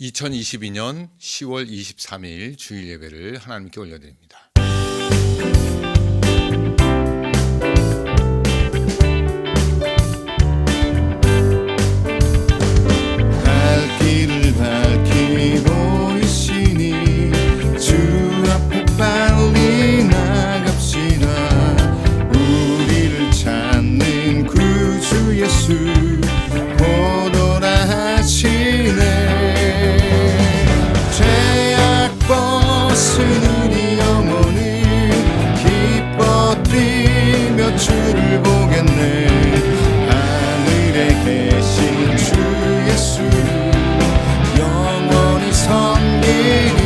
2022년 10월 23일 주일 예배를 하나님께 올려드립니다. 갈 길을 밝히고 있으니 주 앞에 빨리 나갑시다. 우리를 찾는 구주 예수 보도라 하시네. 죄악 벗은 우리 영혼을 기뻐 뛰며 주를 보겠네. 하늘에 계신 주 예수를 영원히 섬기리.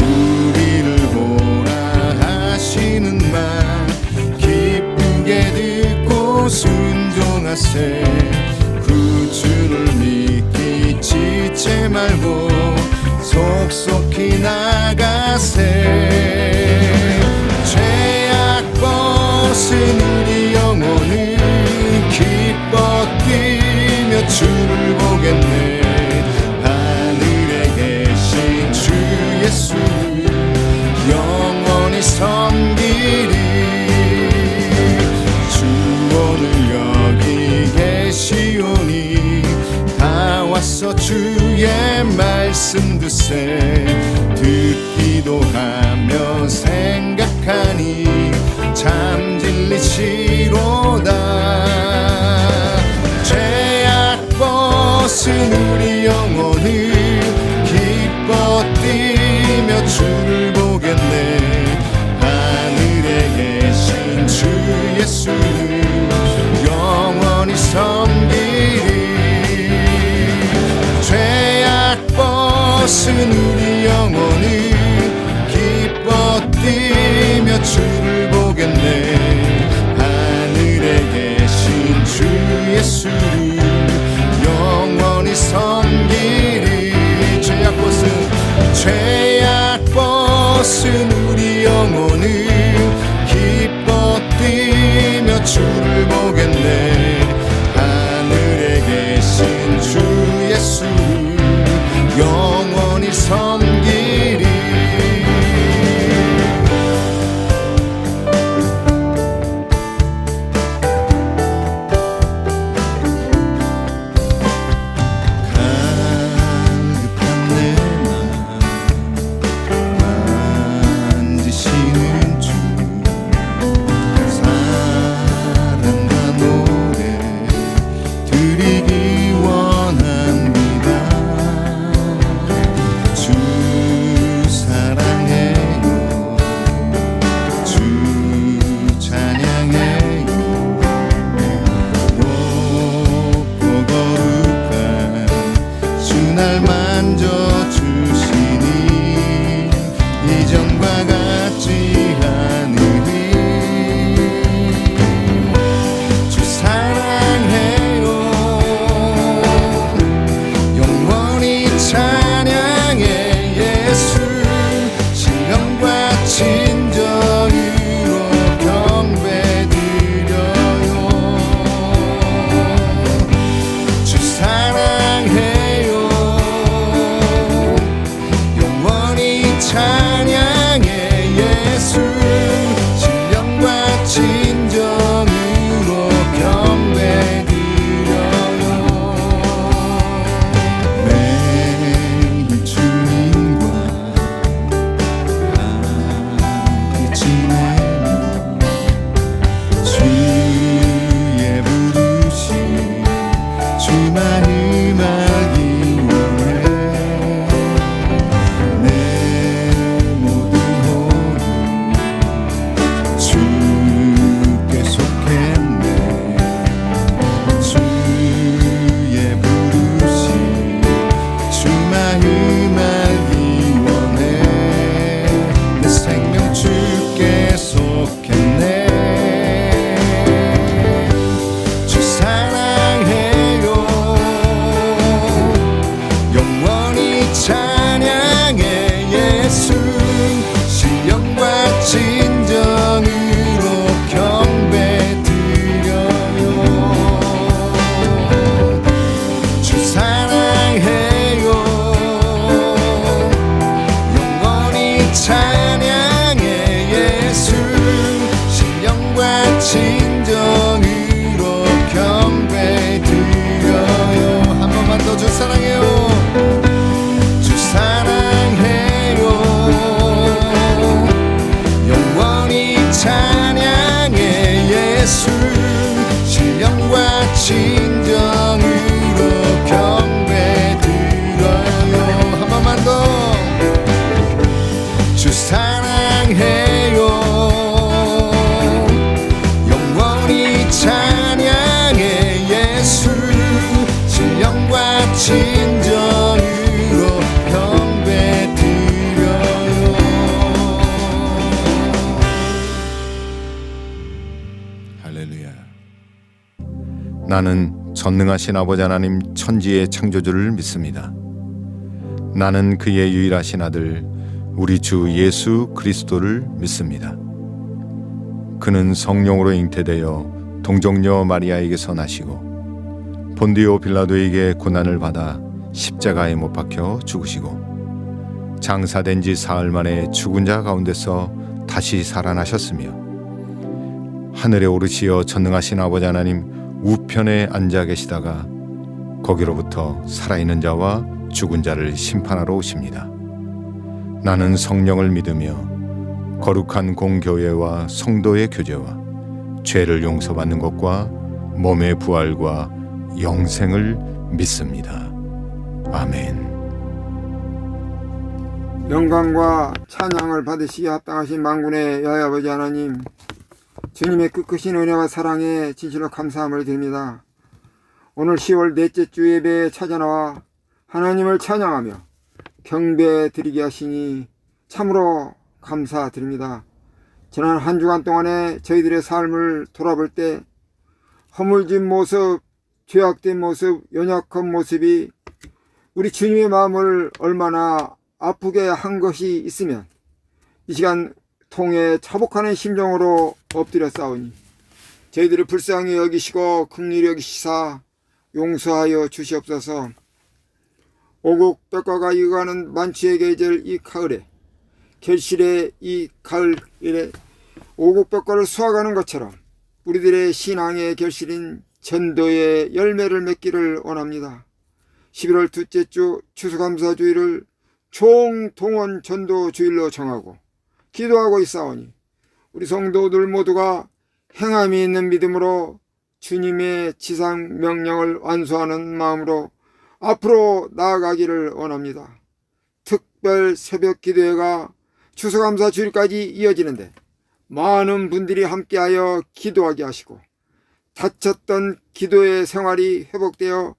우리를 보라 하시는 말 기쁘게 듣고 순종하세. 구주를 믿기 지체 말고 속속히 나가세. 죄악 벗은 우리 영혼을 기뻐 뛰며 주를 보겠네. 하늘에 계신 주 예수를 영원히 섬기리. 주 오늘 여기 계시오니 다 와서 주의 말씀 듣세. 듣기도 하며 생각하니 참 진리시로다. 죄악 벗은 우리 영혼을 기뻐 뛰며 주를 보겠네. 하늘에 계신 주 예수를 영원히 섬기리. 죄악 벗은 우리 영혼을 기뻐 뛰며 주를 보겠네. 하늘에 계신 주 예수를 영원히 섬기리. 죄악 벗은 우리 영혼을 기뻐 뛰며 주를 보겠네. 하늘에 계신 주 예수를 영원히 섬기리. 날 만져주시니 이전과 같지 않으니 주 사랑해요. 영원히 찬양해 예수. 신령과 진정으로 경배드려요. 주 사랑해 찬양해 예수. 신령과 진정으로 경배드려요. 매일 주님과 함께 지내며 주의 부르심 주만을 알기 원해. 주께 속했네. 주의 부르심 주 마음 알기 원해. 내 생명 주께 속했네. 주 사랑해요. 진정으로 경배드려요. 할렐루야. 나는 전능하신 아버지 하나님 천지의 창조주를 믿습니다. 나는 그의 유일하신 아들 우리 주 예수 그리스도를 믿습니다. 그는 성령으로 잉태되어 동정녀 마리아에게서 나시고 본디오 빌라도에게 고난을 받아 십자가에 못 박혀 죽으시고 장사된 지 사흘 만에 죽은 자 가운데서 다시 살아나셨으며 하늘에 오르시어 전능하신 아버지 하나님 우편에 앉아 계시다가 거기로부터 살아있는 자와 죽은 자를 심판하러 오십니다. 나는 성령을 믿으며 거룩한 공교회와 성도의 교제와 죄를 용서받는 것과 몸의 부활과 영생을 믿습니다. 아멘. 영광과 찬양을 받으시기 합당하신 만군의 여호와 아버지 하나님, 주님의 끝크신 은혜와 사랑에 진실로 감사함을 드립니다. 오늘 10월 넷째 주 예배에 찾아나와 하나님을 찬양하며 경배 드리게 하시니 참으로 감사드립니다. 지난 한 주간 동안에 저희들의 삶을 돌아볼 때 허물진 모습, 죄악된 모습, 연약한 모습이 우리 주님의 마음을 얼마나 아프게 한 것이 있으면 이 시간 통해 차복하는 심정으로 엎드려 싸우니 저희들을 불쌍히 여기시고 긍휼히 여기시사 용서하여 주시옵소서. 오곡백과가 익어가는 만취의 계절 이 가을에, 결실의 이 가을에 오곡백과를 수확하는 것처럼 우리들의 신앙의 결실인 전도의 열매를 맺기를 원합니다. 11월 둘째 주 추수감사주일을 총동원 전도주일로 정하고 기도하고 있사오니 우리 성도들 모두가 행함이 있는 믿음으로 주님의 지상 명령을 완수하는 마음으로 앞으로 나아가기를 원합니다. 특별 새벽 기도회가 추수감사 주일까지 이어지는데 많은 분들이 함께하여 기도하게 하시고 다쳤던 기도의 생활이 회복되어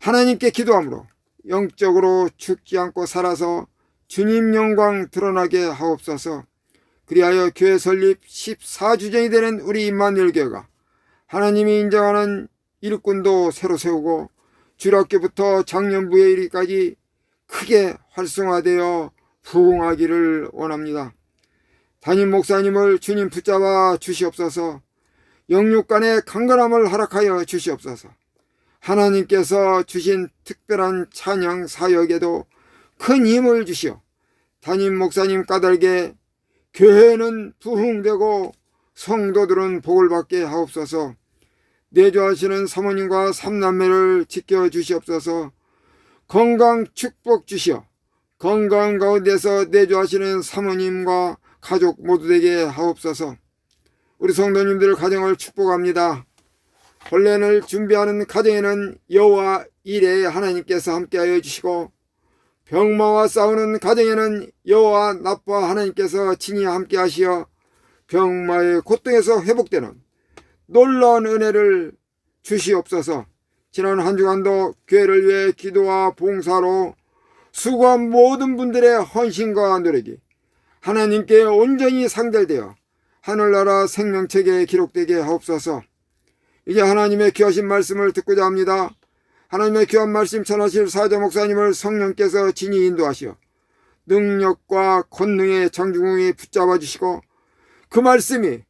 하나님께 기도함으로 영적으로 죽지 않고 살아서 주님 영광 드러나게 하옵소서. 그리하여 교회 설립 14주년이 되는 우리 임마누엘 교회가 하나님이 인정하는 일꾼도 새로 세우고 주일학교부터 작년부에 이르기까지 크게 활성화되어 부흥하기를 원합니다. 담임 목사님을 주님 붙잡아 주시옵소서. 영육간의 강건함을 허락하여 주시옵소서. 하나님께서 주신 특별한 찬양 사역에도 큰 힘을 주시어 담임 목사님 까닭에 교회는 부흥되고 성도들은 복을 받게 하옵소서. 내조하시는 사모님과 삼남매를 지켜주시옵소서. 건강 축복 주시어 건강 가운데서 내조하시는 사모님과 가족 모두 되게 하옵소서. 우리 성도님들 가정을 축복합니다. 혼례를 준비하는 가정에는 여호와 이레의 하나님께서 함께하여 주시고 병마와 싸우는 가정에는 여호와 나파 하나님께서 친히 함께하시어 병마의 고통에서 회복되는 놀라운 은혜를 주시옵소서. 지난 한 주간도 교회를 위해 기도와 봉사로 수고한 모든 분들의 헌신과 노력이 하나님께 온전히 상달되어 하늘나라 생명책에 기록되게 하옵소서. 이제 하나님의 귀하신 말씀을 듣고자 합니다. 하나님의 귀한 말씀 전하실 사자 목사님을 성령께서 진히 인도하시어 능력과 권능의 장중에 붙잡아 주시고 그 말씀이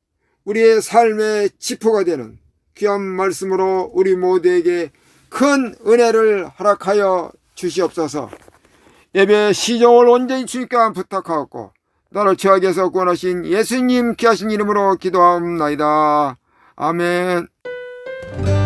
우리의 삶의 지표가 되는 귀한 말씀으로 우리 모두에게 큰 은혜를 허락하여 주시옵소서. 예배 시정을 온전히 주님께 부탁하옵고 나를 죄악에서 구원하신 예수님 귀하신 이름으로 기도하옵나이다. 아멘. 그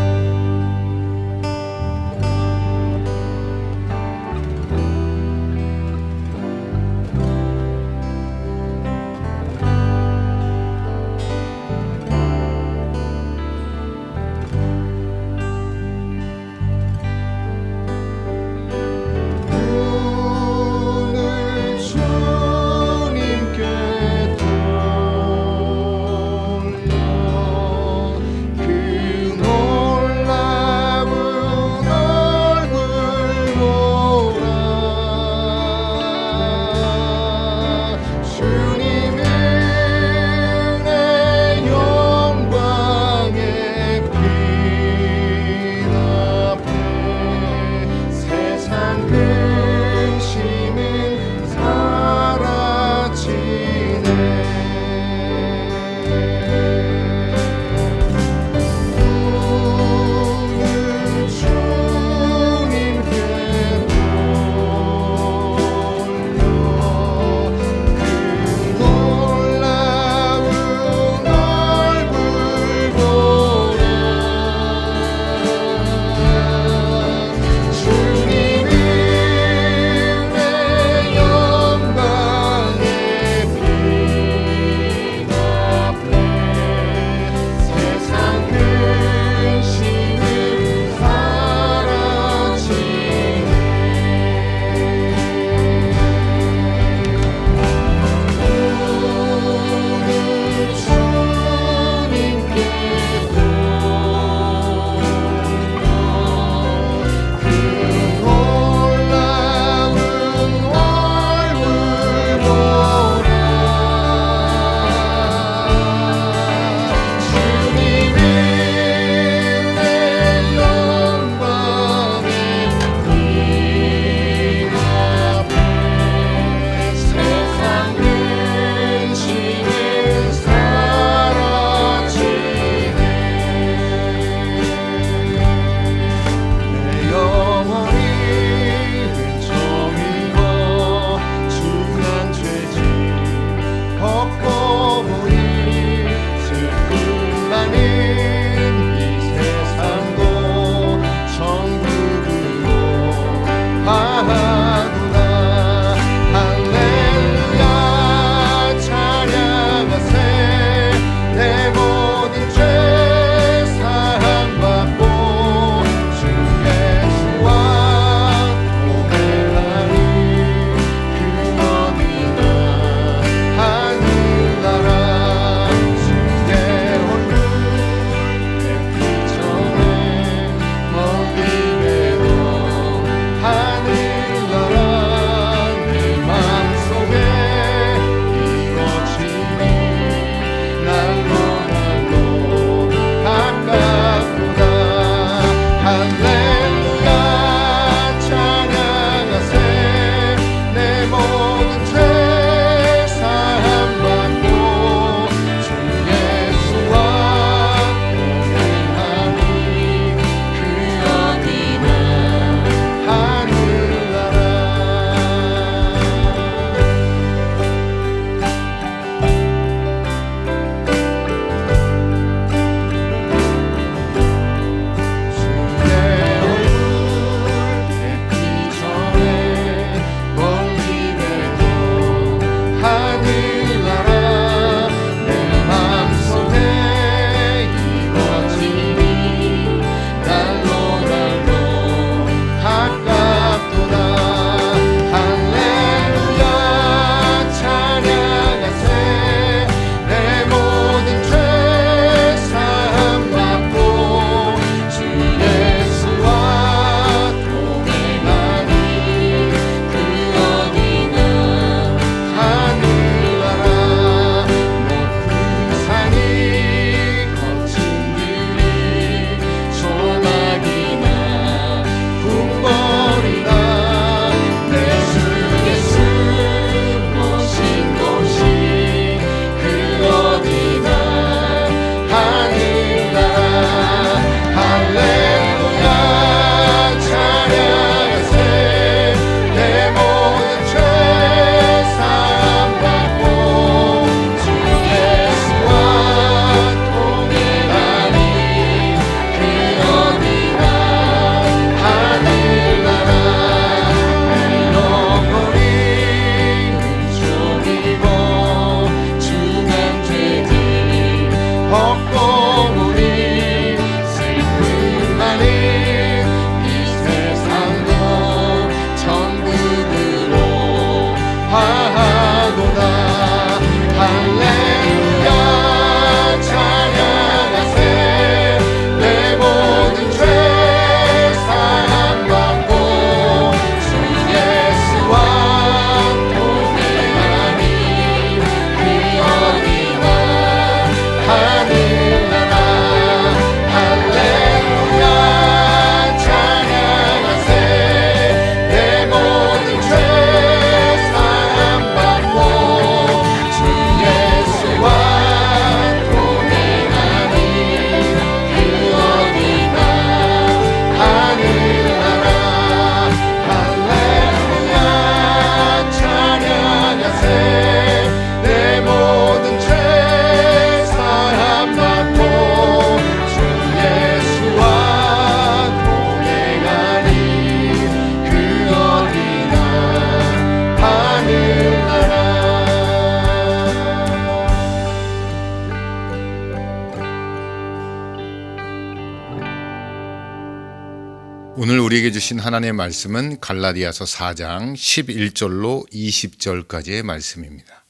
오늘 우리에게 주신 하나님의 말씀은 갈라디아서 4장 11절로 20절까지의 말씀입니다.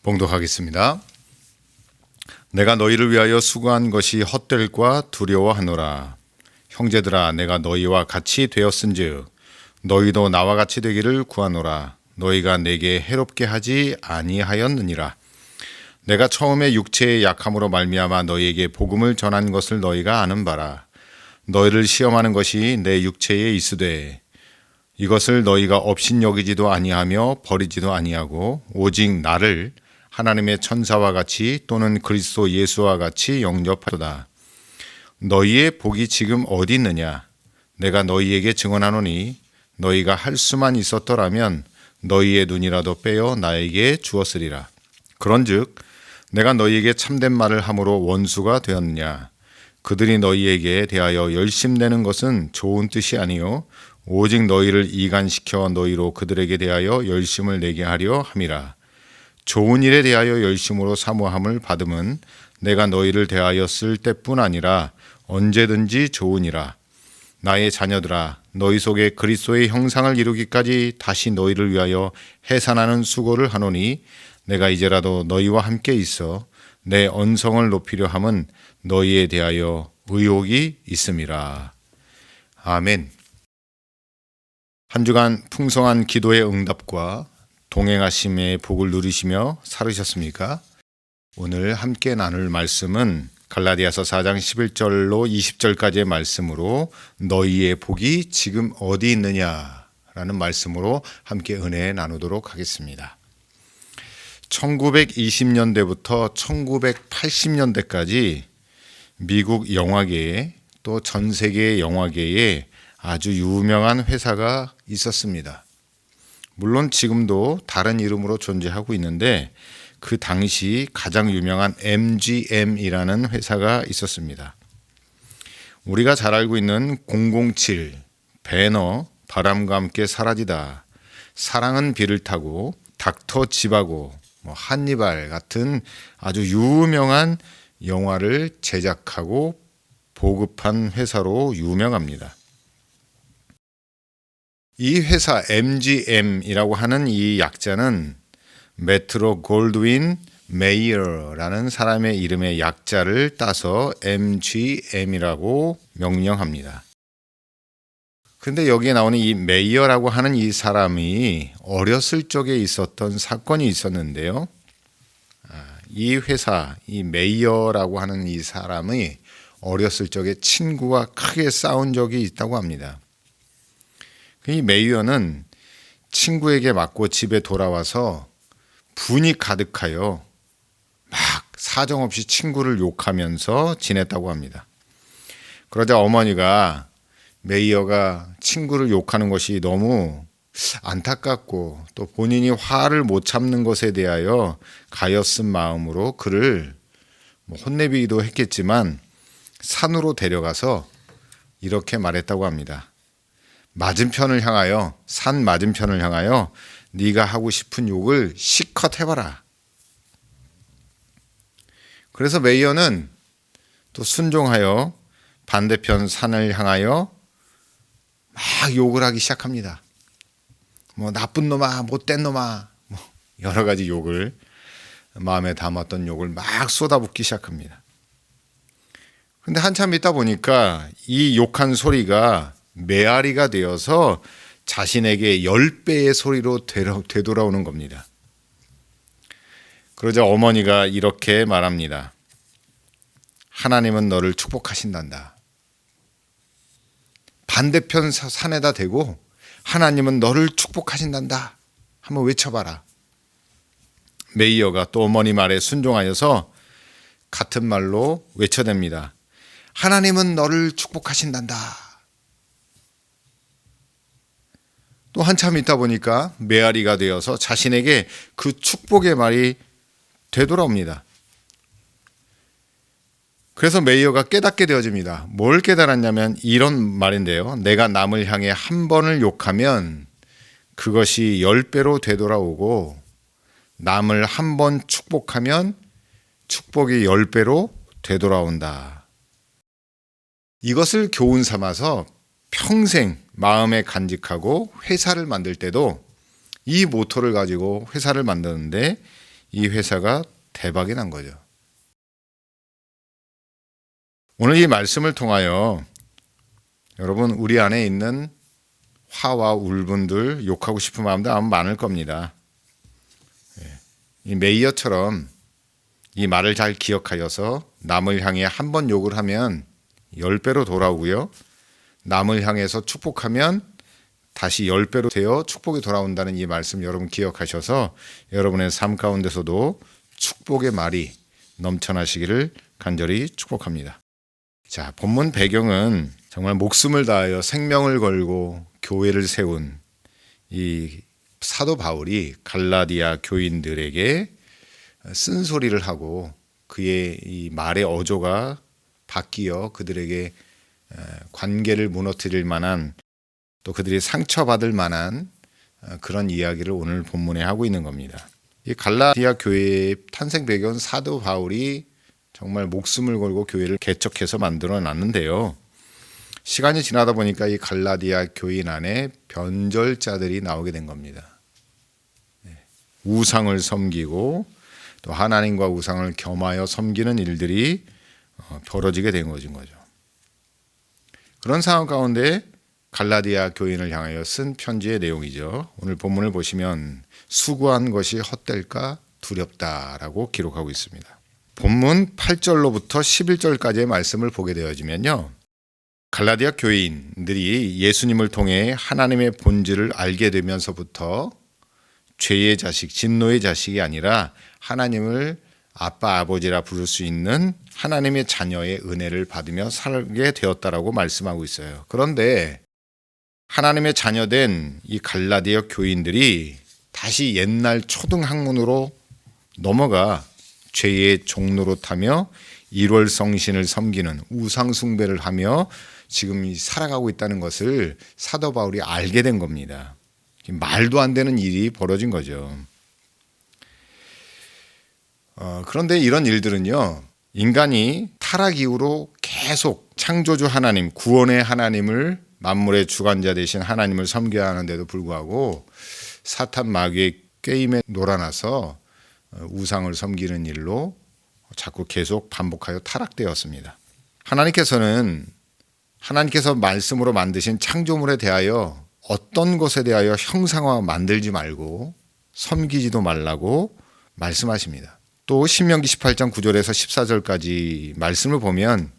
봉독하겠습니다. 내가 너희를 위하여 수고한 것이 헛될까 두려워하노라. 형제들아, 내가 너희와 같이 되었은즉 너희도 나와 같이 되기를 구하노라. 너희가 내게 해롭게 하지 아니하였느니라. 내가 처음에 육체의 약함으로 말미암아 너희에게 복음을 전한 것을 너희가 아는 바라. 너희를 시험하는 것이 내 육체에 있으되 이것을 너희가 업신여기지도 아니하며 버리지도 아니하고 오직 나를 하나님의 천사와 같이 또는 그리스도 예수와 같이 영접하도다. 너희의 복이 지금 어디 있느냐? 내가 너희에게 증언하노니 너희가 할 수만 있었더라면 너희의 눈이라도 빼어 나에게 주었으리라. 그런즉 내가 너희에게 참된 말을 함으로 원수가 되었느냐? 그들이 너희에게 대하여 열심내는 것은 좋은 뜻이 아니요 오직 너희를 이간시켜 너희로 그들에게 대하여 열심을 내게 하려 함이라. 좋은 일에 대하여 열심으로 사모함을 받음은 내가 너희를 대하여 쓸 때뿐 아니라 언제든지 좋으니라. 나의 자녀들아, 너희 속에 그리스도의 형상을 이루기까지 다시 너희를 위하여 해산하는 수고를 하노니 내가 이제라도 너희와 함께 있어 내 언성을 높이려 함은 너희에 대하여 의혹이 있음이라. 아멘. 한 주간 풍성한 기도의 응답과 동행하심의 복을 누리시며 살으셨습니까? 오늘 함께 나눌 말씀은 갈라디아서 4장 11절로 20절까지의 말씀으로 너희의 복이 지금 어디 있느냐라는 말씀으로 함께 은혜 나누도록 하겠습니다. 1920년대부터 1980년대까지 미국 영화계에 또 전 세계 영화계에 아주 유명한 회사가 있었습니다. 물론 지금도 다른 이름으로 존재하고 있는데 그 당시 가장 유명한 MGM이라는 회사가 있었습니다. 우리가 잘 알고 있는 007, 배너, 바람과 함께 사라지다, 사랑은 비를 타고, 닥터 지바고, 한니발 같은 아주 유명한 영화를 제작하고 보급한 회사로 유명합니다. 이 회사 MGM이라고 하는 이 약자는 메트로 골드윈 메이어라는 사람의 이름의 약자를 따서 MGM이라고 명명합니다. 그런데 여기에 나오는 이 메이어라고 하는 이 사람이 어렸을 적에 있었던 사건이 있었는데요. 이 회사, 이 메이어라고 하는 이 사람이 어렸을 적에 친구와 크게 싸운 적이 있다고 합니다. 이 메이어는 친구에게 맞고 집에 돌아와서 분이 가득하여 막 사정없이 친구를 욕하면서 지냈다고 합니다. 그러자 어머니가 메이어가 친구를 욕하는 것이 너무 안타깝고 또 본인이 화를 못 참는 것에 대하여 가엾은 마음으로 그를 혼내비기도 했겠지만 산으로 데려가서 이렇게 말했다고 합니다. 맞은편을 향하여, 산 맞은편을 향하여 네가 하고 싶은 욕을 실컷 해봐라. 그래서 메이어는 또 순종하여 반대편 산을 향하여 막 욕을 하기 시작합니다. 나쁜 놈아, 못된 놈아, 여러 가지 욕을, 마음에 담았던 욕을 막 쏟아붓기 시작합니다. 근데 한참 있다 보니까 이 욕한 소리가 메아리가 되어서 자신에게 10배의 소리로 되돌아오는 겁니다. 그러자 어머니가 이렇게 말합니다. 하나님은 너를 축복하신단다. 반대편 산에다 대고 하나님은 너를 축복하신단다. 한번 외쳐봐라. 메이어가 또 어머니 말에 순종하여서 같은 말로 외쳐댑니다. 하나님은 너를 축복하신단다. 또 한참 있다 보니까 메아리가 되어서 자신에게 그 축복의 말이 되돌아옵니다. 그래서 메이어가 깨닫게 되어집니다. 뭘 깨달았냐면 이런 말인데요. 내가 남을 향해 한 번을 욕하면 그것이 10배로 되돌아오고 남을 한 번 축복하면 축복이 10배로 되돌아온다. 이것을 교훈 삼아서 평생 마음에 간직하고 회사를 만들 때도 이 모토를 가지고 회사를 만드는데 이 회사가 대박이 난 거죠. 오늘 이 말씀을 통하여 여러분 우리 안에 있는 화와 울분들, 욕하고 싶은 마음도 아마 많을 겁니다. 이 메이어처럼 이 말을 잘 기억하여서 남을 향해 한 번 욕을 하면 10배로 돌아오고요. 남을 향해서 축복하면 다시 10배로 되어 축복이 돌아온다는 이 말씀 여러분 기억하셔서 여러분의 삶 가운데서도 축복의 말이 넘쳐나시기를 간절히 축복합니다. 자, 본문 배경은 정말 목숨을 다하여 생명을 걸고 교회를 세운 이 사도 바울이 갈라디아 교인들에게 쓴소리를 하고 그의 이 말의 어조가 바뀌어 그들에게 관계를 무너뜨릴 만한 또 그들이 상처받을 만한 그런 이야기를 오늘 본문에 하고 있는 겁니다. 이 갈라디아 교회의 탄생 배경은 사도 바울이 정말 목숨을 걸고 교회를 개척해서 만들어 놨는데요. 시간이 지나다 보니까 이 갈라디아 교인 안에 변절자들이 나오게 된 겁니다. 우상을 섬기고 또 하나님과 우상을 겸하여 섬기는 일들이 벌어지게 된 거죠. 그런 상황 가운데 갈라디아 교인을 향하여 쓴 편지의 내용이죠. 오늘 본문을 보시면 수고한 것이 헛될까 두렵다라고 기록하고 있습니다. 본문 8절로부터 11절까지의 말씀을 보게 되어지면요. 갈라디아 교인들이 예수님을 통해 하나님의 본질을 알게 되면서부터 죄의 자식, 진노의 자식이 아니라 하나님을 아빠, 아버지라 부를 수 있는 하나님의 자녀의 은혜를 받으며 살게 되었다라고 말씀하고 있어요. 그런데 하나님의 자녀된 이 갈라디아 교인들이 다시 옛날 초등학문으로 넘어가 죄의 종로로 타며 일월성신을 섬기는 우상숭배를 하며 지금 살아가고 있다는 것을 사도 바울이 알게 된 겁니다. 말도 안 되는 일이 벌어진 거죠. 그런데 이런 일들은요, 인간이 타락 이후로 계속 창조주 하나님, 구원의 하나님을 만물의 주관자 되신 하나님을 섬겨야 하는데도 불구하고 사탄 마귀의 게임에 놀아나서 우상을 섬기는 일로 자꾸 계속 반복하여 타락되었습니다. 하나님께서 말씀으로 만드신 창조물에 대하여 어떤 것에 대하여 형상화 만들지 말고 섬기지도 말라고 말씀하십니다. 또 신명기 18장 9절에서 14절까지 말씀을 보면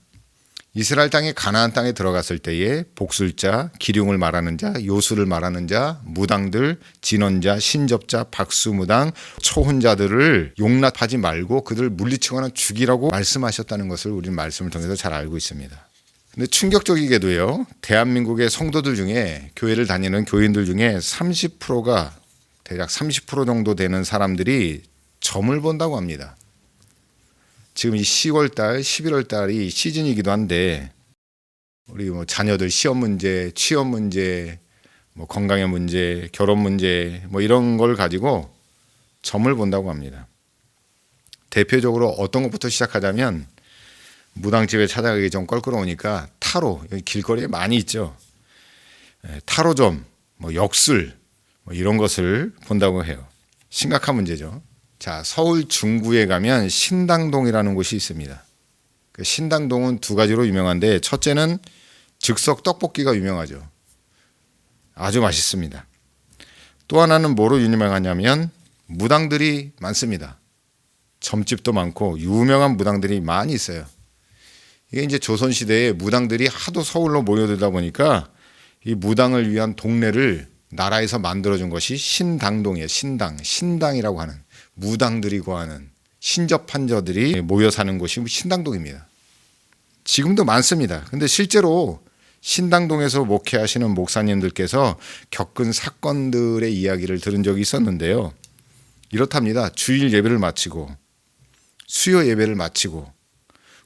이스라엘 땅에 가나안 땅에 들어갔을 때에 복술자, 기륭을 말하는 자, 요술을 말하는 자, 무당들, 진언자, 신접자, 박수무당, 초혼자들을 용납하지 말고 그들을 물리치거나 죽이라고 말씀하셨다는 것을 우리는 말씀을 통해서 잘 알고 있습니다. 근데 충격적이게도요, 대한민국의 성도들 중에 교회를 다니는 교인들 중에 30%가 대략 30% 정도 되는 사람들이 점을 본다고 합니다. 지금 이 10월달, 11월달이 시즌이기도 한데 우리 자녀들 시험 문제, 취업 문제, 건강의 문제, 결혼 문제 이런 걸 가지고 점을 본다고 합니다. 대표적으로 어떤 것부터 시작하자면 무당집에 찾아가기 좀 껄끄러우니까 타로, 여기 길거리에 많이 있죠. 타로점, 역술 이런 것을 본다고 해요. 심각한 문제죠. 자, 서울 중구에 가면 신당동이라는 곳이 있습니다. 그 신당동은 두 가지로 유명한데 첫째는 즉석 떡볶이가 유명하죠. 아주 맛있습니다. 또 하나는 뭐로 유명하냐면 무당들이 많습니다. 점집도 많고 유명한 무당들이 많이 있어요. 이게 이제 조선시대에 무당들이 하도 서울로 모여들다 보니까 이 무당을 위한 동네를 나라에서 만들어준 것이 신당동이에요. 신당이라고 하는 무당들이 거하는 신접한저들이 모여 사는 곳이 신당동입니다. 지금도 많습니다. 근데 실제로 신당동에서 목회하시는 목사님들께서 겪은 사건들의 이야기를 들은 적이 있었는데요. 이렇답니다. 주일 예배를 마치고 수요 예배를 마치고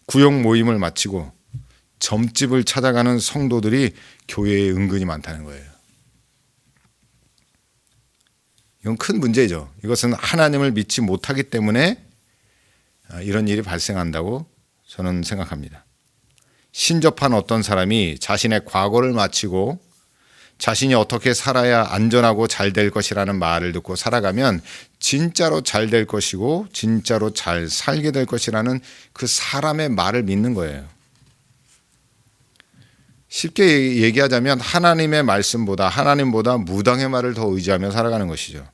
구역 모임을 마치고 점집을 찾아가는 성도들이 교회에 은근히 많다는 거예요. 이건 큰 문제죠. 이것은 하나님을 믿지 못하기 때문에 이런 일이 발생한다고 저는 생각합니다. 신접한 어떤 사람이 자신의 과거를 마치고 자신이 어떻게 살아야 안전하고 잘 될 것이라는 말을 듣고 살아가면 진짜로 잘 될 것이고 진짜로 잘 살게 될 것이라는 그 사람의 말을 믿는 거예요. 쉽게 얘기하자면 하나님의 말씀보다 하나님보다 무당의 말을 더 의지하며 살아가는 것이죠.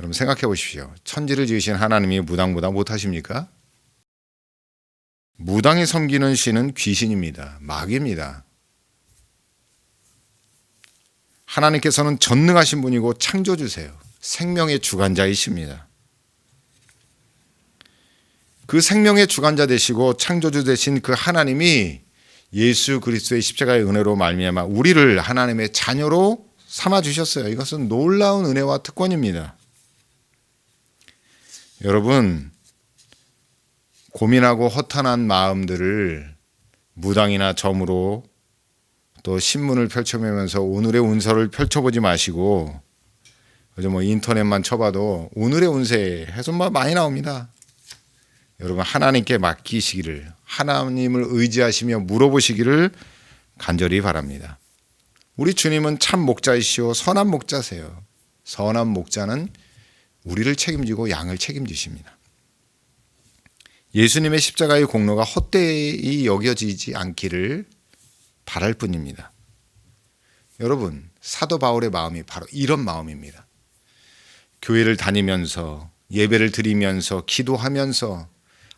여러분 생각해 보십시오. 천지를 지으신 하나님이 무당보다 못하십니까? 무당이 섬기는 신은 귀신입니다. 마귀입니다. 하나님께서는 전능하신 분이고 창조주세요. 생명의 주관자이십니다. 그 생명의 주관자 되시고 창조주 되신 그 하나님이 예수 그리스도의 십자가의 은혜로 말미암아 우리를 하나님의 자녀로 삼아 주셨어요. 이것은 놀라운 은혜와 특권입니다. 여러분, 고민하고 허탄한 마음들을 무당이나 점으로 또 신문을 펼쳐보면서 오늘의 운세를 펼쳐보지 마시고 요즘 인터넷만 쳐봐도 오늘의 운세 해서 많이 나옵니다. 여러분 하나님께 맡기시기를, 하나님을 의지하시며 물어보시기를 간절히 바랍니다. 우리 주님은 참 목자이시오 선한 목자세요. 선한 목자는 우리를 책임지고 양을 책임지십니다. 예수님의 십자가의 공로가 헛되이 여겨지지 않기를 바랄 뿐입니다. 여러분, 사도 바울의 마음이 바로 이런 마음입니다. 교회를 다니면서 예배를 드리면서 기도하면서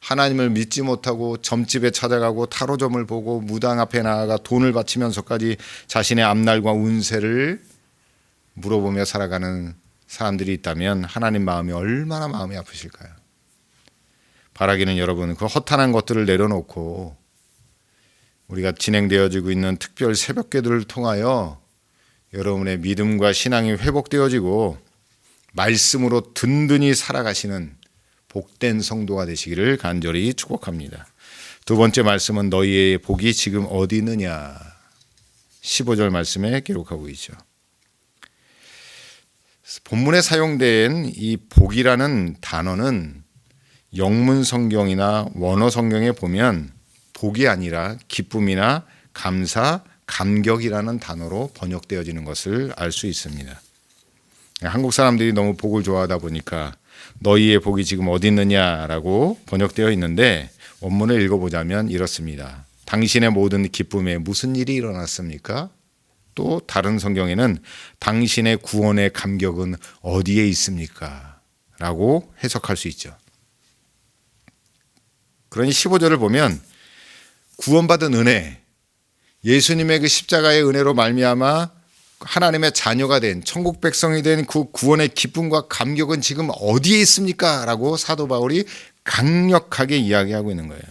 하나님을 믿지 못하고 점집에 찾아가고 타로점을 보고 무당 앞에 나아가 돈을 바치면서까지 자신의 앞날과 운세를 물어보며 살아가는 사람들이 있다면 하나님 마음이 얼마나 마음이 아프실까요? 바라기는 여러분 그 허탄한 것들을 내려놓고 우리가 진행되어지고 있는 특별 새벽기도를 통하여 여러분의 믿음과 신앙이 회복되어지고 말씀으로 든든히 살아가시는 복된 성도가 되시기를 간절히 축복합니다. 두 번째 말씀은 너희의 복이 지금 어디 있느냐 15절 말씀에 기록하고 있죠. 본문에 사용된 이 복이라는 단어는 영문 성경이나 원어 성경에 보면 복이 아니라 기쁨이나 감사, 감격이라는 단어로 번역되어지는 것을 알 수 있습니다. 한국 사람들이 너무 복을 좋아하다 보니까 너희의 복이 지금 어디 있느냐라고 번역되어 있는데 원문을 읽어보자면 이렇습니다. 당신의 모든 기쁨에 무슨 일이 일어났습니까? 또 다른 성경에는 당신의 구원의 감격은 어디에 있습니까? 라고 해석할 수 있죠. 그러니 15절을 보면 구원받은 은혜, 예수님의 그 십자가의 은혜로 말미암아 하나님의 자녀가 된 천국 백성이 된 그 구원의 기쁨과 감격은 지금 어디에 있습니까? 라고 사도 바울이 강력하게 이야기하고 있는 거예요.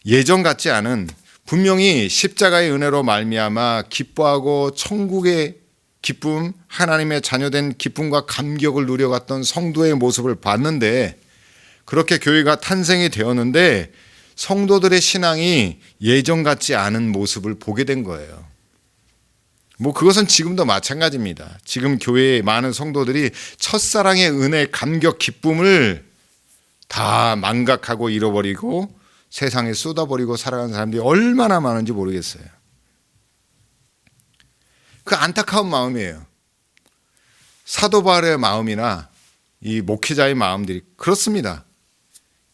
예전 같지 않은 분명히 십자가의 은혜로 말미암아 기뻐하고 천국의 기쁨, 하나님의 자녀된 기쁨과 감격을 누려갔던 성도의 모습을 봤는데 그렇게 교회가 탄생이 되었는데 성도들의 신앙이 예전 같지 않은 모습을 보게 된 거예요. 그것은 지금도 마찬가지입니다. 지금 교회의 많은 성도들이 첫사랑의 은혜, 감격, 기쁨을 다 망각하고 잃어버리고 세상에 쏟아버리고 살아가는 사람들이 얼마나 많은지 모르겠어요. 그 안타까운 마음이에요. 사도 바울의 마음이나 이 목회자의 마음들이 그렇습니다.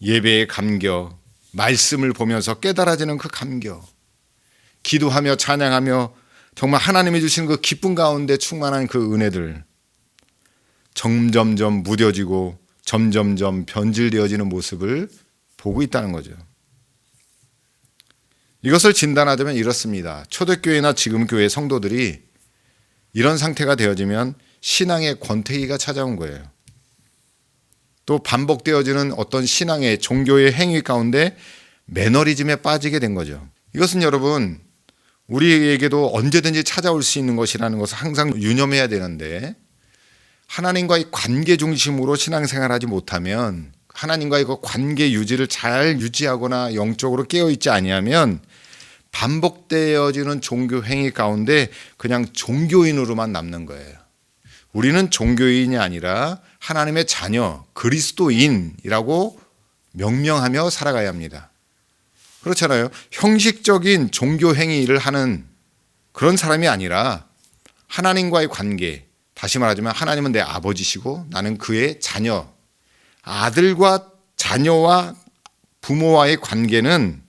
예배의 감격, 말씀을 보면서 깨달아지는 그 감격, 기도하며 찬양하며 정말 하나님이 주신 그 기쁨 가운데 충만한 그 은혜들 점점점 무뎌지고 점점점 변질되어지는 모습을 보고 있다는 거죠. 이것을 진단하자면 이렇습니다. 초대교회나 지금 교회 성도들이 이런 상태가 되어지면 신앙의 권태기가 찾아온 거예요. 또 반복되어지는 어떤 신앙의 종교의 행위 가운데 매너리즘에 빠지게 된 거죠. 이것은 여러분 우리에게도 언제든지 찾아올 수 있는 것이라는 것을 항상 유념해야 되는데 하나님과의 관계 중심으로 신앙생활하지 못하면 하나님과의 그 관계 유지를 잘 유지하거나 영적으로 깨어있지 아니하면 반복되어지는 종교 행위 가운데 그냥 종교인으로만 남는 거예요. 우리는 종교인이 아니라 하나님의 자녀, 그리스도인이라고 명명하며 살아가야 합니다. 그렇잖아요. 형식적인 종교 행위를 하는 그런 사람이 아니라 하나님과의 관계, 다시 말하자면 하나님은 내 아버지시고 나는 그의 자녀, 아들과 자녀와 부모와의 관계는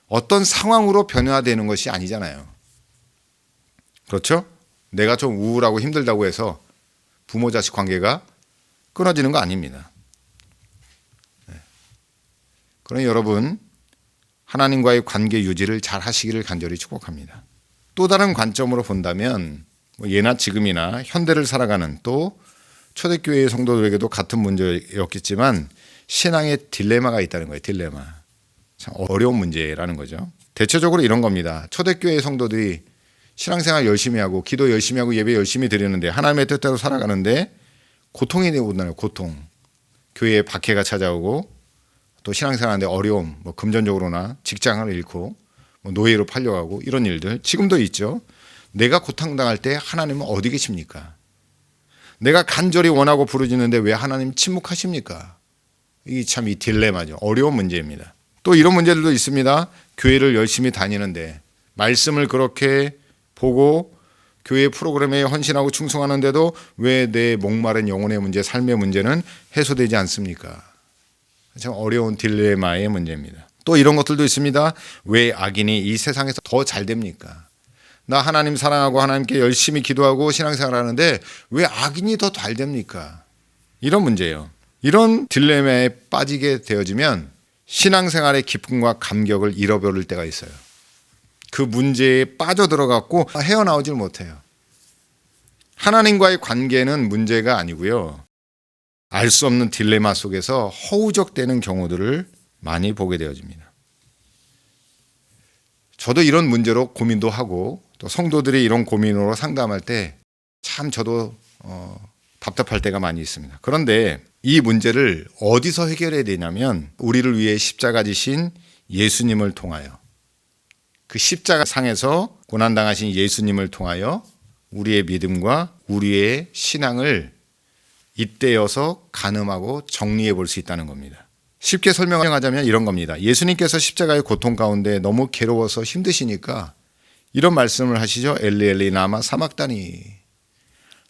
어떤 상황으로 변화되는 것이 아니잖아요. 그렇죠? 내가 좀 우울하고 힘들다고 해서 부모 자식 관계가 끊어지는 거 아닙니다. 그러니 여러분, 하나님과의 관계 유지를 잘 하시기를 간절히 축복합니다. 또 다른 관점으로 본다면 예나 지금이나 현대를 살아가는 또 초대교회의 성도들에게도 같은 문제였겠지만 신앙의 딜레마가 있다는 거예요. 딜레마. 참 어려운 문제라는 거죠. 대체적으로 이런 겁니다. 초대교회의 성도들이 신앙생활 열심히 하고 기도 열심히 하고 예배 열심히 드리는데 하나님의 뜻대로 살아가는데 고통이 오잖아요. 고통. 교회에 박해가 찾아오고 또 신앙생활하는데 어려움, 금전적으로나 직장을 잃고 노예로 팔려가고 이런 일들 지금도 있죠. 내가 고통당할 때 하나님은 어디 계십니까? 내가 간절히 원하고 부르짖는데 왜 하나님 침묵하십니까? 이 참 이 딜레마죠. 어려운 문제입니다. 또 이런 문제들도 있습니다. 교회를 열심히 다니는데 말씀을 그렇게 보고 교회 프로그램에 헌신하고 충성하는데도 왜 내 목마른 영혼의 문제, 삶의 문제는 해소되지 않습니까? 참 어려운 딜레마의 문제입니다. 또 이런 것들도 있습니다. 왜 악인이 이 세상에서 더 잘 됩니까? 나 하나님 사랑하고 하나님께 열심히 기도하고 신앙생활 하는데 왜 악인이 더 잘 됩니까? 이런 문제예요. 이런 딜레마에 빠지게 되어지면 신앙생활의 기쁨과 감격을 잃어버릴 때가 있어요. 그 문제에 빠져들어갖고 헤어나오질 못해요. 하나님과의 관계는 문제가 아니고요. 알 수 없는 딜레마 속에서 허우적대는 경우들을 많이 보게 되어집니다. 저도 이런 문제로 고민도 하고 또 성도들이 이런 고민으로 상담할 때 참 저도 답답할 때가 많이 있습니다. 그런데 이 문제를 어디서 해결해야 되냐면 우리를 위해 십자가 지신 예수님을 통하여 그 십자가 상에서 고난당하신 예수님을 통하여 우리의 믿음과 우리의 신앙을 잇대어서 가늠하고 정리해 볼 수 있다는 겁니다. 쉽게 설명하자면 이런 겁니다. 예수님께서 십자가의 고통 가운데 너무 괴로워서 힘드시니까 이런 말씀을 하시죠. 엘리 엘리 라마 사막다니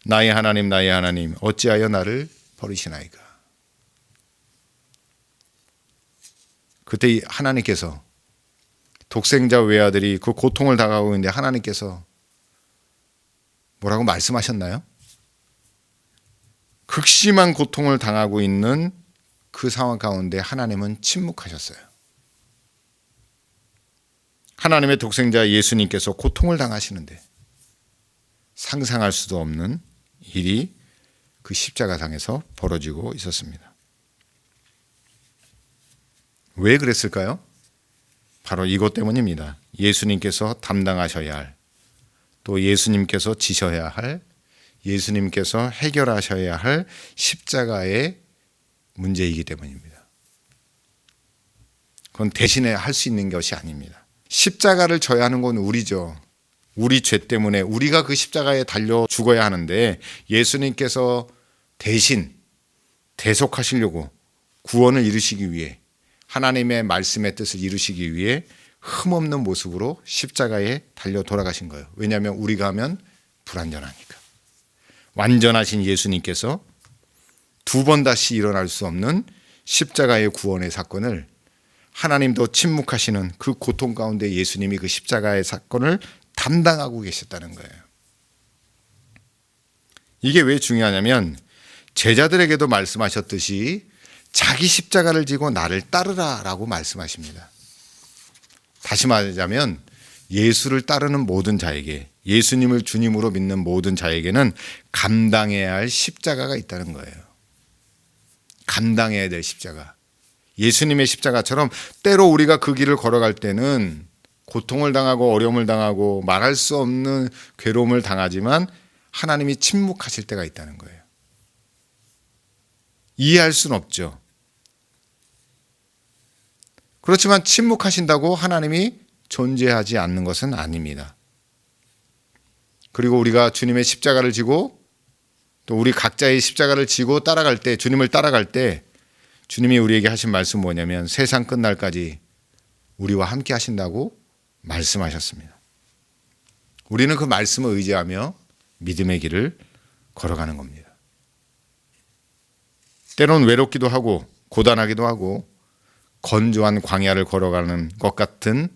나의 하나님 어찌하여 나를 버리시나이까. 그때 하나님께서 독생자 외아들이 그 고통을 당하고 있는데 하나님께서 뭐라고 말씀하셨나요? 극심한 고통을 당하고 있는 그 상황 가운데 하나님은 침묵하셨어요. 하나님의 독생자 예수님께서 고통을 당하시는데 상상할 수도 없는 일이 그 십자가상에서 벌어지고 있었습니다. 왜 그랬을까요? 바로 이것 때문입니다. 예수님께서 담당하셔야 할, 또 예수님께서 지셔야 할, 예수님께서 해결하셔야 할 십자가의 문제이기 때문입니다. 그건 대신에 할 수 있는 것이 아닙니다. 십자가를 져야 하는 건 우리죠. 우리 죄 때문에 우리가 그 십자가에 달려 죽어야 하는데 예수님께서 대신 대속하시려고 구원을 이루시기 위해 하나님의 말씀의 뜻을 이루시기 위해 흠없는 모습으로 십자가에 달려 돌아가신 거예요. 왜냐하면 우리가 하면 불완전하니까. 완전하신 예수님께서 두 번 다시 일어날 수 없는 십자가의 구원의 사건을 하나님도 침묵하시는 그 고통 가운데 예수님이 그 십자가의 사건을 담당하고 계셨다는 거예요. 이게 왜 중요하냐면 제자들에게도 말씀하셨듯이 자기 십자가를 지고 나를 따르라 라고 말씀하십니다. 다시 말하자면 예수를 따르는 모든 자에게, 예수님을 주님으로 믿는 모든 자에게는 감당해야 할 십자가가 있다는 거예요. 감당해야 될 십자가. 예수님의 십자가처럼 때로 우리가 그 길을 걸어갈 때는 고통을 당하고 어려움을 당하고 말할 수 없는 괴로움을 당하지만 하나님이 침묵하실 때가 있다는 거예요. 이해할 수는 없죠. 그렇지만 침묵하신다고 하나님이 존재하지 않는 것은 아닙니다. 그리고 우리가 주님의 십자가를 지고 또 우리 각자의 십자가를 지고 따라갈 때, 주님을 따라갈 때 주님이 우리에게 하신 말씀 뭐냐면 세상 끝날까지 우리와 함께 하신다고 말씀하셨습니다. 우리는 그 말씀을 의지하며 믿음의 길을 걸어가는 겁니다. 때로는 외롭기도 하고 고단하기도 하고 건조한 광야를 걸어가는 것 같은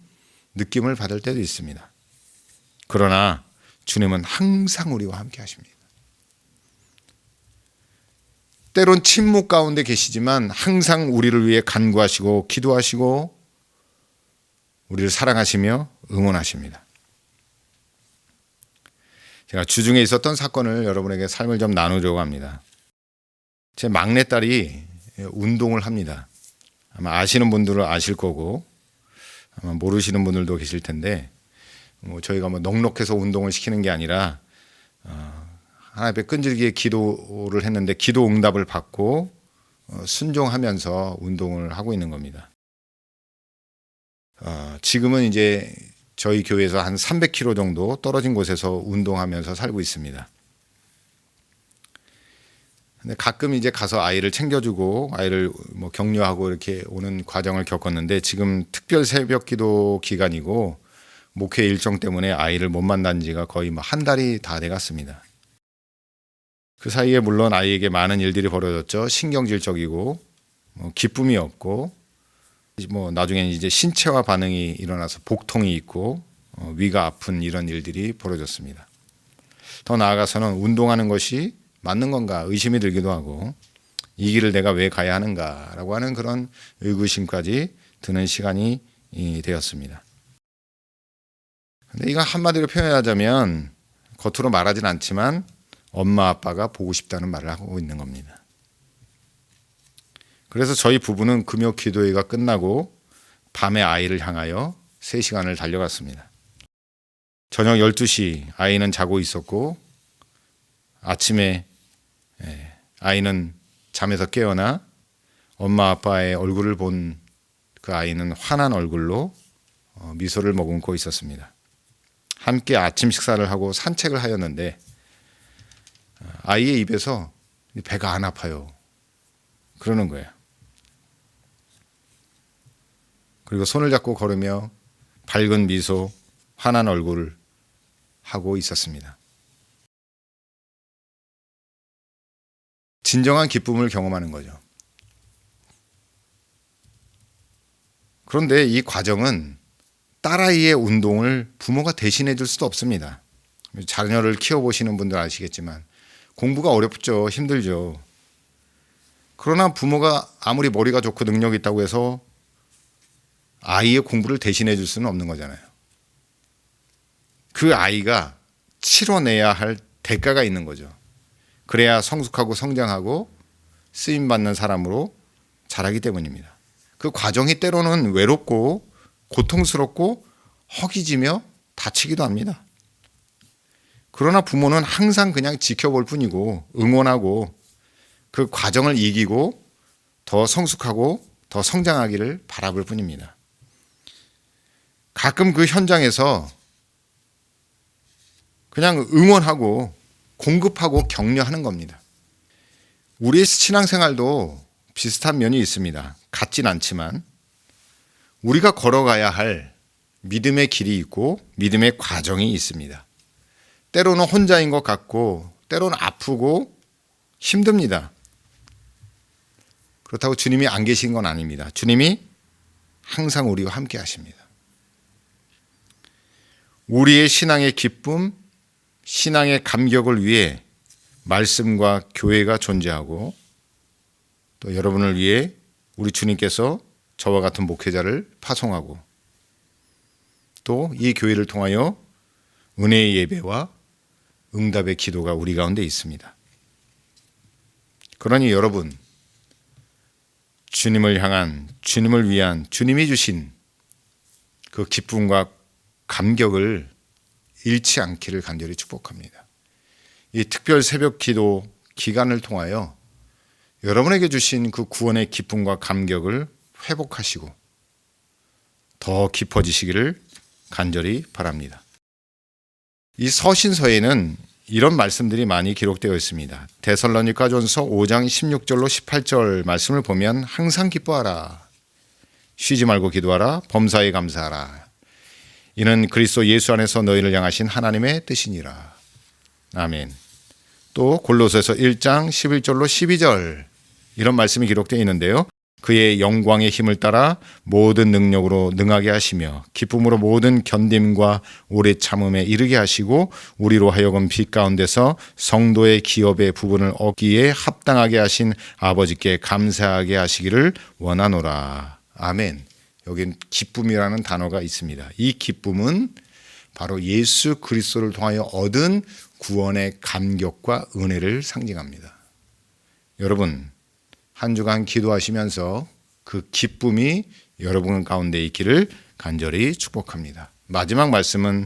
느낌을 받을 때도 있습니다. 그러나 주님은 항상 우리와 함께 하십니다. 때론 침묵 가운데 계시지만 항상 우리를 위해 간구하시고 기도하시고 우리를 사랑하시며 응원하십니다. 제가 주중에 있었던 사건을 여러분에게 삶을 좀 나누려고 합니다. 제 막내딸이 운동을 합니다. 아마 아시는 분들은 아실 거고 아마 모르시는 분들도 계실 텐데 저희가 넉넉해서 운동을 시키는 게 아니라 하나님 앞에 끈질기게 기도를 했는데 기도 응답을 받고 순종하면서 운동을 하고 있는 겁니다. 지금은 이제 저희 교회에서 한 300km 정도 떨어진 곳에서 운동하면서 살고 있습니다. 근데 가끔 이제 가서 아이를 챙겨주고 아이를 격려하고 이렇게 오는 과정을 겪었는데 지금 특별 새벽 기도 기간이고 목회 일정 때문에 아이를 못 만난 지가 거의 한 달이 다 돼갔습니다. 그 사이에 물론 아이에게 많은 일들이 벌어졌죠. 신경질적이고 기쁨이 없고 나중에는 이제 신체화 반응이 일어나서 복통이 있고 위가 아픈 이런 일들이 벌어졌습니다. 더 나아가서는 운동하는 것이 맞는 건가 의심이 들기도 하고 이 길을 내가 왜 가야 하는가라고 하는 그런 의구심까지 드는 시간이 되었습니다. 근데 이거 한마디로 표현하자면 겉으로 말하진 않지만 엄마 아빠가 보고 싶다는 말을 하고 있는 겁니다. 그래서 저희 부부는 금요 기도회가 끝나고 밤에 아이를 향하여 3시간을 달려갔습니다. 저녁 12시 아이는 자고 있었고 아침에 아이는 잠에서 깨어나 엄마 아빠의 얼굴을 본 그 아이는 환한 얼굴로 미소를 머금고 있었습니다. 함께 아침 식사를 하고 산책을 하였는데 아이의 입에서 배가 안 아파요. 그러는 거예요. 그리고 손을 잡고 걸으며 밝은 미소, 환한 얼굴을 하고 있었습니다. 진정한 기쁨을 경험하는 거죠. 그런데 이 과정은 딸아이의 운동을 부모가 대신해 줄 수도 없습니다. 자녀를 키워보시는 분들 아시겠지만 공부가 어렵죠. 힘들죠. 그러나 부모가 아무리 머리가 좋고 능력이 있다고 해서 아이의 공부를 대신해 줄 수는 없는 거잖아요. 그 아이가 치러내야 할 대가가 있는 거죠. 그래야 성숙하고 성장하고 쓰임받는 사람으로 자라기 때문입니다. 그 과정이 때로는 외롭고 고통스럽고 허기지며 다치기도 합니다. 그러나 부모는 항상 그냥 지켜볼 뿐이고 응원하고 그 과정을 이기고 더 성숙하고 더 성장하기를 바라볼 뿐입니다. 가끔 그 현장에서 그냥 응원하고 공급하고 격려하는 겁니다. 우리의 신앙생활도 비슷한 면이 있습니다. 같진 않지만 우리가 걸어가야 할 믿음의 길이 있고 믿음의 과정이 있습니다. 때로는 혼자인 것 같고 때로는 아프고 힘듭니다. 그렇다고 주님이 안 계신 건 아닙니다. 주님이 항상 우리와 함께 하십니다. 우리의 신앙의 기쁨, 신앙의 감격을 위해 말씀과 교회가 존재하고 또 여러분을 위해 우리 주님께서 저와 같은 목회자를 파송하고 또 이 교회를 통하여 은혜의 예배와 응답의 기도가 우리 가운데 있습니다. 그러니 여러분, 주님을 향한, 주님을 위한, 주님이 주신 그 기쁨과 감격을 잃지 않기를 간절히 축복합니다. 이 특별 새벽 기도 기간을 통하여 여러분에게 주신 그 구원의 기쁨과 감격을 회복하시고 더 깊어지시기를 간절히 바랍니다. 이 서신서에는 이런 말씀들이 많이 기록되어 있습니다. 데살로니가전서 5장 16절로 18절 말씀을 보면 항상 기뻐하라. 쉬지 말고 기도하라. 범사에 감사하라. 이는 그리스도 예수 안에서 너희를 향하신 하나님의 뜻이니라. 아멘. 또 골로새서 1장 11절로 12절 이런 말씀이 기록되어 있는데요. 그의 영광의 힘을 따라 모든 능력으로 능하게 하시며 기쁨으로 모든 견딤과 오래 참음에 이르게 하시고 우리로 하여금 빛 가운데서 성도의 기업의 부분을 얻기에 합당하게 하신 아버지께 감사하게 하시기를 원하노라. 아멘. 여긴 기쁨이라는 단어가 있습니다. 이 기쁨은 바로 예수 그리스도를 통하여 얻은 구원의 감격과 은혜를 상징합니다. 여러분, 한 주간 기도하시면서 그 기쁨이 여러분 가운데 있기를 간절히 축복합니다. 마지막 말씀은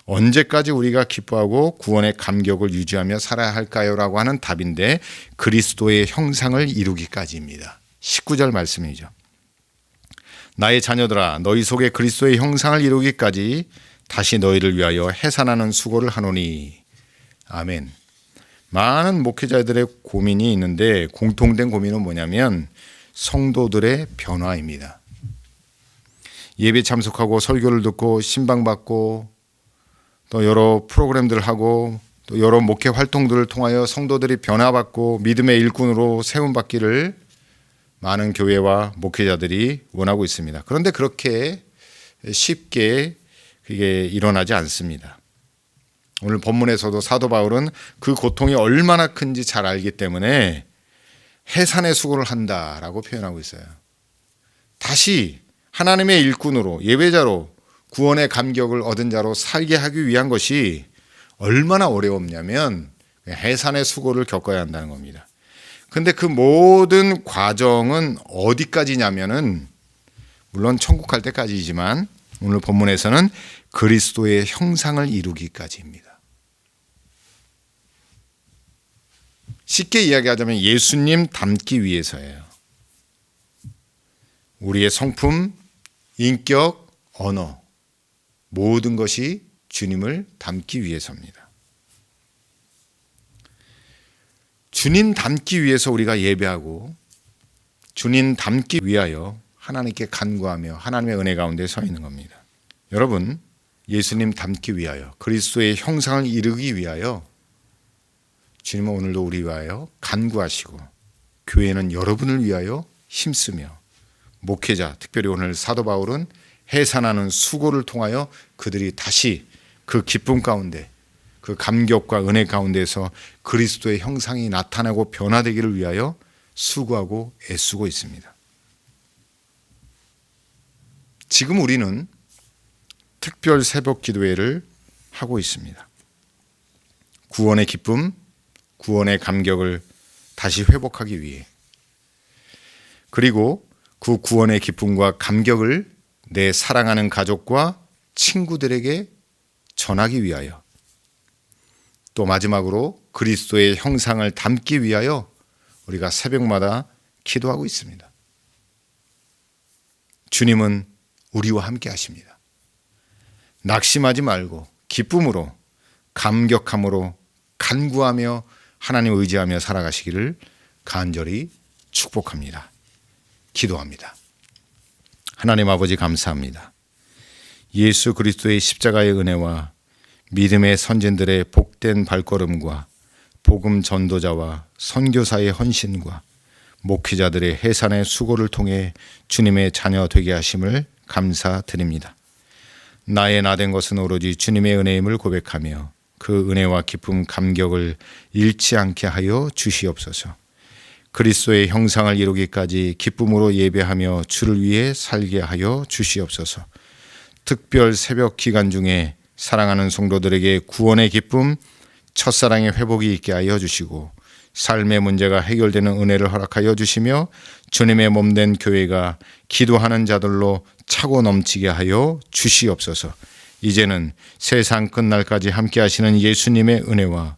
언제까지 우리가 기뻐하고 구원의 감격을 유지하며 살아야 할까요? 라고 하는 답인데 그리스도의 형상을 이루기까지입니다. 19절 말씀이죠. 나의 자녀들아 너희 속에 그리스도의 형상을 이루기까지 다시 너희를 위하여 해산하는 수고를 하노니. 아멘. 많은 목회자들의 고민이 있는데 공통된 고민은 뭐냐면 성도들의 변화입니다. 예배 참석하고 설교를 듣고 신방받고 또 여러 프로그램들을 하고 또 여러 목회 활동들을 통하여 성도들이 변화받고 믿음의 일꾼으로 세움받기를 많은 교회와 목회자들이 원하고 있습니다. 그런데 그렇게 쉽게 그게 일어나지 않습니다. 오늘 본문에서도 사도 바울은 그 고통이 얼마나 큰지 잘 알기 때문에 해산의 수고를 한다라고 표현하고 있어요. 다시 하나님의 일꾼으로 예배자로 구원의 감격을 얻은 자로 살게 하기 위한 것이 얼마나 어려웠냐면 해산의 수고를 겪어야 한다는 겁니다. 근데 그 모든 과정은 어디까지냐면은 물론 천국 갈 때까지이지만 오늘 본문에서는 그리스도의 형상을 이루기까지입니다. 쉽게 이야기하자면 예수님 닮기 위해서예요. 우리의 성품, 인격, 언어 모든 것이 주님을 닮기 위해서입니다. 주님 닮기 위해서 우리가 예배하고 주님 닮기 위하여 하나님께 간구하며 하나님의 은혜 가운데 서 있는 겁니다. 여러분, 예수님 닮기 위하여 그리스도의 형상을 이루기 위하여 주님은 오늘도 우리 위하여 간구하시고 교회는 여러분을 위하여 힘쓰며 목회자, 특별히 오늘 사도 바울은 해산하는 수고를 통하여 그들이 다시 그 기쁨 가운데 그 감격과 은혜 가운데서 그리스도의 형상이 나타나고 변화되기를 위하여 수고하고 애쓰고 있습니다. 지금 우리는 특별 새벽 기도회를 하고 있습니다. 구원의 기쁨, 구원의 감격을 다시 회복하기 위해 그리고 그 구원의 기쁨과 감격을 내 사랑하는 가족과 친구들에게 전하기 위하여 또 마지막으로 그리스도의 형상을 담기 위하여 우리가 새벽마다 기도하고 있습니다. 주님은 우리와 함께 하십니다. 낙심하지 말고 기쁨으로 감격함으로 간구하며 하나님 의지하며 살아가시기를 간절히 축복합니다. 기도합니다. 하나님 아버지 감사합니다. 예수 그리스도의 십자가의 은혜와 믿음의 선진들의 복된 발걸음과 복음 전도자와 선교사의 헌신과 목회자들의 해산의 수고를 통해 주님의 자녀 되게 하심을 감사드립니다. 나의 나된 것은 오로지 주님의 은혜임을 고백하며 그 은혜와 기쁨 감격을 잃지 않게 하여 주시옵소서. 그리스도의 형상을 이루기까지 기쁨으로 예배하며 주를 위해 살게 하여 주시옵소서. 특별 새벽 기간 중에 사랑하는 성도들에게 구원의 기쁨, 첫사랑의 회복이 있게 하여 주시고 삶의 문제가 해결되는 은혜를 허락하여 주시며 주님의 몸된 교회가 기도하는 자들로 차고 넘치게 하여 주시옵소서. 이제는 세상 끝날까지 함께 하시는 예수님의 은혜와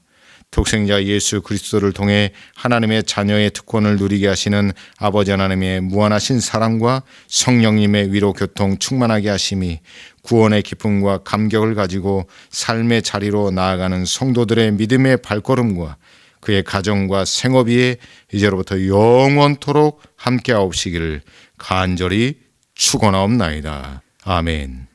독생자 예수 그리스도를 통해 하나님의 자녀의 특권을 누리게 하시는 아버지 하나님의 무한하신 사랑과 성령님의 위로 교통 충만하게 하심이 구원의 기쁨과 감격을 가지고 삶의 자리로 나아가는 성도들의 믿음의 발걸음과 그의 가정과 생업 위에 이제로부터 영원토록 함께하옵시기를 간절히 축원하옵나이다. 아멘.